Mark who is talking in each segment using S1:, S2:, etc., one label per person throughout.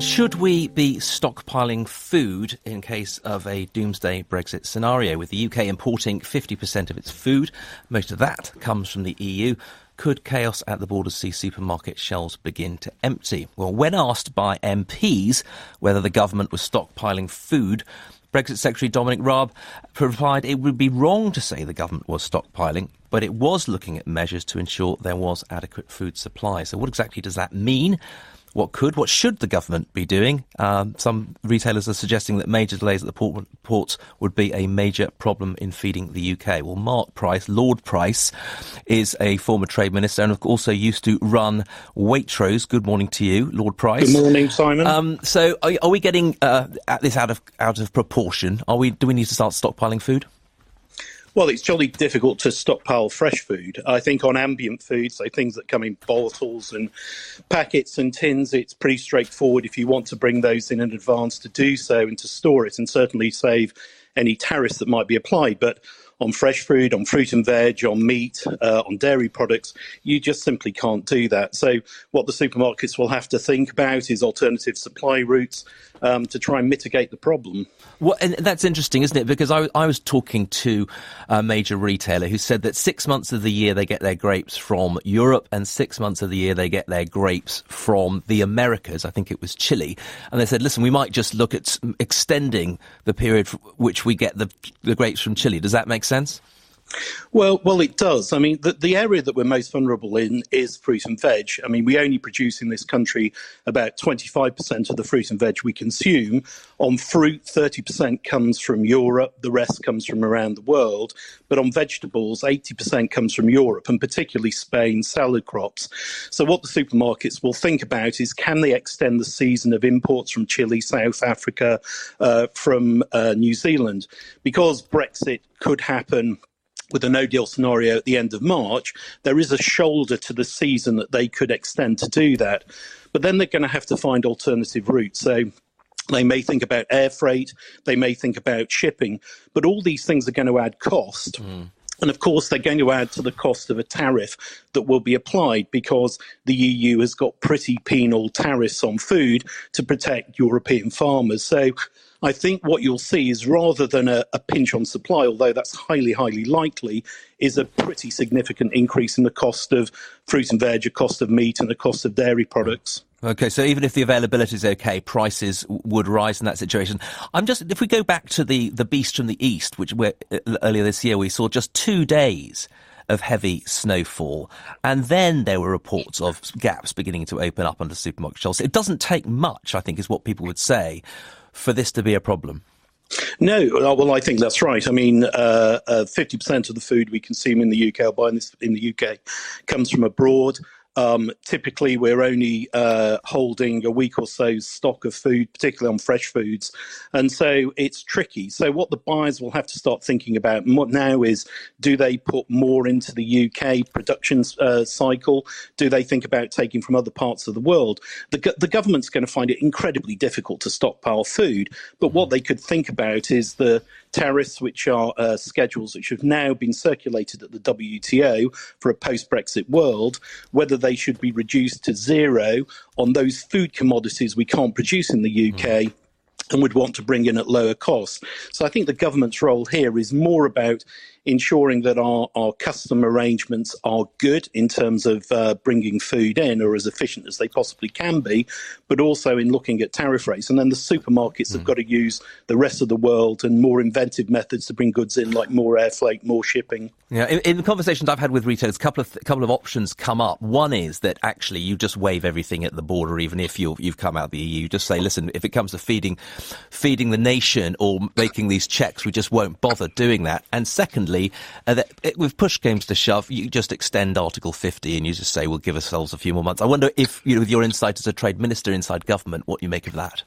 S1: Should we be stockpiling food in case of a doomsday Brexit scenario? With the UK importing 50% of its food, most of that comes from the EU. Could chaos at the borders see supermarket shelves begin to empty? Well, when asked by MPs whether the government was stockpiling food, Brexit Secretary Dominic Raab replied it would be wrong to say the government was stockpiling, but it was looking at measures to ensure there was adequate food supply. So what exactly does that mean? What should the government be doing? Some retailers are suggesting that major delays at the ports would be a major problem in feeding the UK. Well, Mark Price, Lord Price, is a former trade minister and also used to run Waitrose. Good morning to you, Lord Price.
S2: Good morning, Simon.
S1: So are we getting this out of proportion? Do we need to start stockpiling food?
S2: Well, it's jolly difficult to stockpile fresh food. I think on ambient food, so things that come in bottles and packets and tins, it's pretty straightforward if you want to bring those in advance to do so and to store it and certainly save any tariffs that might be applied. But on fresh food, on fruit and veg, on meat, on dairy products, you just simply can't do that. So what the supermarkets will have to think about is alternative supply routes to try and mitigate the problem.
S1: Well, and that's interesting, isn't it? Because I was talking to a major retailer who said that 6 months of the year they get their grapes from Europe and 6 months of the year they get their grapes from the Americas. I think it was Chile. And they said, listen, we might just look at extending the period for which we get the grapes from Chile. Does that make sense?
S2: Well, it does. I mean, the area that we're most vulnerable in is fruit and veg. I mean, we only produce in this country about 25% of the fruit and veg we consume. On fruit, 30% comes from Europe, the rest comes from around the world. But on vegetables, 80% comes from Europe, and particularly Spain, salad crops. So what the supermarkets will think about is, can they extend the season of imports from Chile, South Africa, from New Zealand? Because Brexit could happen with a no-deal scenario at the end of March, there is a shoulder to the season that they could extend to do that. But then they're going to have to find alternative routes. So they may think about air freight, they may think about shipping, but all these things are going to add cost. And of course, they're going to add to the cost of a tariff that will be applied because the EU has got pretty penal tariffs on food to protect European farmers. So I think what you'll see is, rather than a pinch on supply, although that's highly, highly likely, is a pretty significant increase in the cost of fruit and veg, a cost of meat and the cost of dairy products.
S1: OK, so even if the availability is OK, prices would rise in that situation. If we go back to the beast from the east, which earlier this year we saw just 2 days of heavy snowfall, and then there were reports of gaps beginning to open up under supermarket shelves. It doesn't take much, I think, is what people would say, for this to be a problem.
S2: No, well, I think that's right. I mean, 50% of the food we consume in the UK, or buy in the UK, comes from abroad. Typically, we're only holding a week or so's stock of food, particularly on fresh foods. And so it's tricky. So what the buyers will have to start thinking about now is, do they put more into the UK production cycle? Do they think about taking from other parts of the world? The government's going to find it incredibly difficult to stockpile food. But what they could think about is the tariffs, which are schedules which have now been circulated at the WTO for a post-Brexit world, whether they should be reduced to zero on those food commodities we can't produce in the UK and would want to bring in at lower costs. So I think the government's role here is more about ensuring that our custom arrangements are good in terms of bringing food in, or as efficient as they possibly can be, but also in looking at tariff rates. And then the supermarkets have got to use the rest of the world and more inventive methods to bring goods in, like more air freight, more shipping.
S1: Yeah, in the conversations I've had with retailers, a couple of options come up. One is that actually you just waive everything at the border, even if you've come out of the EU. Just say, listen, if it comes to feeding the nation or making these checks, we just won't bother doing that. And secondly, with push games to shove, you just extend Article 50 and you just say, we'll give ourselves a few more months. I wonder if, with your insight as a trade minister inside government, what you make of that.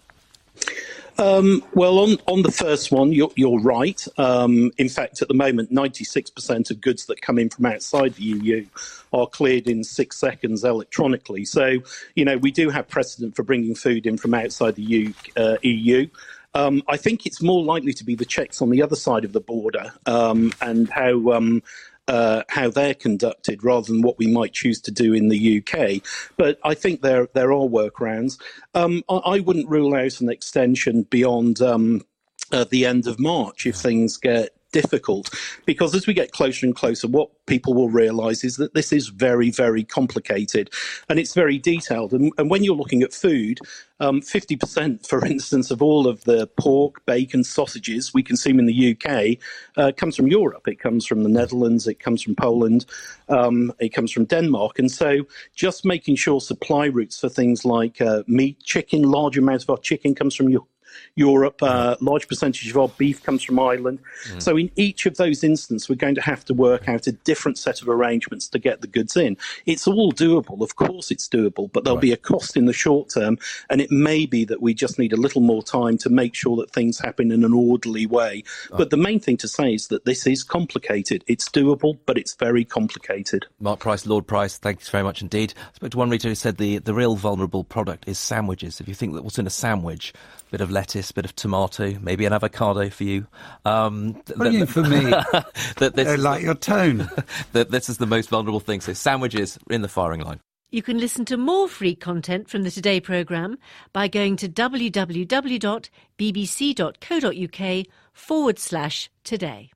S2: Well, on the first one, you're right. In fact, at the moment, 96% of goods that come in from outside the EU are cleared in 6 seconds electronically. So, we do have precedent for bringing food in from outside the EU. I think it's more likely to be the checks on the other side of the border and how how they're conducted rather than what we might choose to do in the UK. But I think there are workarounds. I wouldn't rule out an extension beyond the end of March if things get difficult, because as we get closer and closer, what people will realise is that this is very, very complicated and it's very detailed. And when you're looking at food, 50%, for instance, of all of the pork, bacon, sausages we consume in the UK comes from Europe. It comes from the Netherlands, it comes from Poland, it comes from Denmark. And so just making sure supply routes for things like meat, chicken, large amounts of our chicken comes from Europe, large percentage of our beef comes from Ireland. So in each of those instances, we're going to have to work out a different set of arrangements to get the goods in. It's all doable. Of course it's doable, but there'll be a cost in the short term. And it may be that we just need a little more time to make sure that things happen in an orderly way. But the main thing to say is that this is complicated. It's doable, but it's very complicated.
S1: Mark Price, Lord Price, thank you very much indeed. I spoke to one retailer who said the real vulnerable product is sandwiches. If you think that what's in a sandwich, bit of lettuce, bit of tomato, maybe an avocado for you.
S3: Brilliant for me. I like your tone.
S1: This is the most vulnerable thing. So sandwiches in the firing line.
S4: You can listen to more free content from the Today programme by going to www.bbc.co.uk/today.